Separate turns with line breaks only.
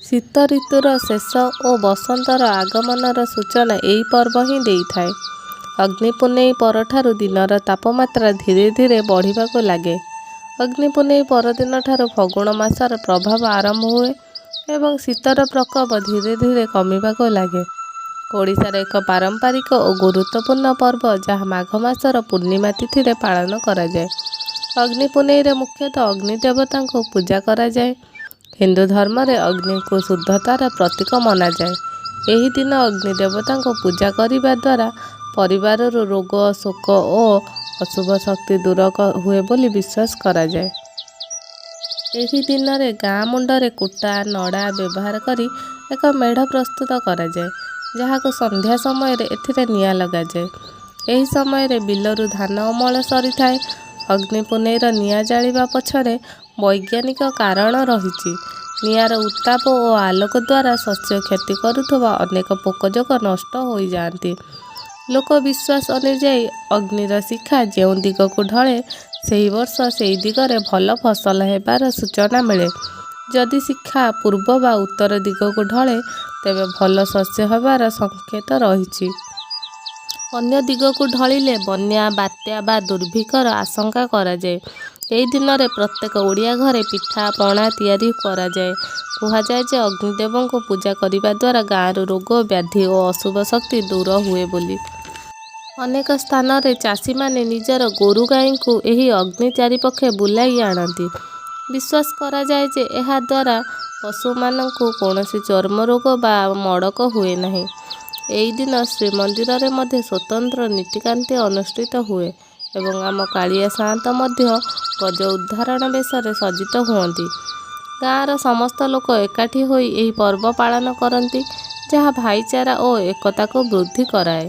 ଶୀତ ଋତୁର ଶେଷ ଓ ବସନ୍ତର ଆଗମନର ସୂଚନା ଏହି ପର୍ବ ହିଁ ଦେଇଥାଏ। ଅଗ୍ନି ପୁନେଇ ପରଠାରୁ ଦିନର ତାପମାତ୍ରା ଧୀରେ ଧୀରେ ବଢ଼ିବାକୁ ଲାଗେ। ଅଗ୍ନି ପୁନେଇ ପରଦିନଠାରୁ ଫଗୁଣ ମାସର ପ୍ରଭାବ ଆରମ୍ଭ ହୁଏ ଏବଂ ଶୀତର ପ୍ରକୋପ ଧୀରେ ଧୀରେ କମିବାକୁ ଲାଗେ। ଓଡ଼ିଶାର ଏକ ପାରମ୍ପରିକ ଓ ଗୁରୁତ୍ୱପୂର୍ଣ୍ଣ ପର୍ବ ଯାହା ମାଘ ମାସର ପୂର୍ଣ୍ଣିମା ତିଥିରେ ପାଳନ କରାଯାଏ। ଅଗ୍ନି ପୁନେଇରେ ମୁଖ୍ୟତଃ ଅଗ୍ନି ଦେବତାଙ୍କୁ ପୂଜା କରାଯାଏ। ହିନ୍ଦୁ ଧର୍ମରେ ଅଗ୍ନିକୁ ଶୁଦ୍ଧତାର ପ୍ରତୀକ ମନାଯାଏ। ଏହି ଦିନ ଅଗ୍ନି ଦେବତାଙ୍କୁ ପୂଜା କରିବା ଦ୍ୱାରା ପରିବାରରୁ ରୋଗ, ଶୋକ ଓ ଅଶୁଭ ଶକ୍ତି ଦୂର ହୁଏ ବୋଲି ବିଶ୍ୱାସ କରାଯାଏ। ଏହି ଦିନରେ ଗାଁ ମୁଣ୍ଡରେ କୁଟା, ନଡ଼ା ବ୍ୟବହାର କରି ଏକ ମେଢ଼ ପ୍ରସ୍ତୁତ କରାଯାଏ, ଯାହାକୁ ସନ୍ଧ୍ୟା ସମୟରେ ଏଥିରେ ନିଆଁ ଲଗାଯାଏ। ଏହି ସମୟରେ ବିଲରୁ ଧାନ ଅମଳ ସରିଥାଏ। ଅଗ୍ନି ପୁନେଇର ନିଆଁ ଜାଳିବା ପଛରେ ବୈଜ୍ଞାନିକ କାରଣ ରହିଛି। ନିଆଁର ଉତ୍ତାପ ଓ ଆଲୋକ ଦ୍ୱାରା ଶସ୍ୟ କ୍ଷତି କରୁଥିବା ଅନେକ ପୋକଜୋକ ନଷ୍ଟ ହୋଇଯାଆନ୍ତି। ଲୋକବିଶ୍ୱାସ ଅନୁଯାୟୀ ଅଗ୍ନିର ଶିଖା ଯେଉଁ ଦିଗକୁ ଢଳେ ସେହି ବର୍ଷ ସେହି ଦିଗରେ ଭଲ ଫସଲ ହେବାର ସୂଚନା ମିଳେ। ଯଦି ଶିଖା ପୂର୍ବ ବା ଉତ୍ତର ଦିଗକୁ ଢଳେ ତେବେ ଭଲ ଶସ୍ୟ ହେବାର ସଂକେତ ରହିଛି। ଅନ୍ୟ ଦିଗକୁ ଢଳିଲେ ବନ୍ୟା, ବାତ୍ୟା ବା ଦୁର୍ଭିକ୍ଷର ଆଶଙ୍କା କରାଯାଏ। ଏହି ଦିନରେ ପ୍ରତ୍ୟେକ ଓଡ଼ିଆ ଘରେ ପିଠା ପଣା ତିଆରି କରାଯାଏ। କୁହାଯାଏ ଯେ ଅଗ୍ନିଦେବଙ୍କୁ ପୂଜା କରିବା ଦ୍ୱାରା ଗାଁରୁ ରୋଗ, ବ୍ୟାଧି ଓ ଅଶୁଭ ଶକ୍ତି ଦୂର ହୁଏ ବୋଲି। ଅନେକ ସ୍ଥାନରେ ଚାଷୀମାନେ ନିଜର ଗୋରୁ ଗାଈଙ୍କୁ ଏହି ଅଗ୍ନି ଚାରିପାଖେ ବୁଲାଇ ଆଣନ୍ତି। ବିଶ୍ୱାସ କରାଯାଏ ଯେ ଏହା ଦ୍ୱାରା ପଶୁମାନଙ୍କୁ କୌଣସି ଚର୍ମ ରୋଗ ବା ମଡ଼କ ହୁଏ ନାହିଁ। ଏହି ଦିନ ଶ୍ରୀମନ୍ଦିରରେ ମଧ୍ୟ ସ୍ୱତନ୍ତ୍ର ନୀତିକାନ୍ତି ଅନୁଷ୍ଠିତ ହୁଏ ଏବଂ ଆମ କାଳିଆ ସାଆନ୍ତ ମଧ୍ୟ ଗଜ ଉଦ୍ଧାରଣ ବେଶରେ ସଜ୍ଜିତ ହୁଅନ୍ତି। ଗାଁର ସମସ୍ତ ଲୋକ ଏକାଠି ହୋଇ ଏହି ପର୍ବ ପାଳନ କରନ୍ତି, ଯାହା ଭାଇଚାରା ଓ ଏକତାକୁ ବୃଦ୍ଧି କରାଏ।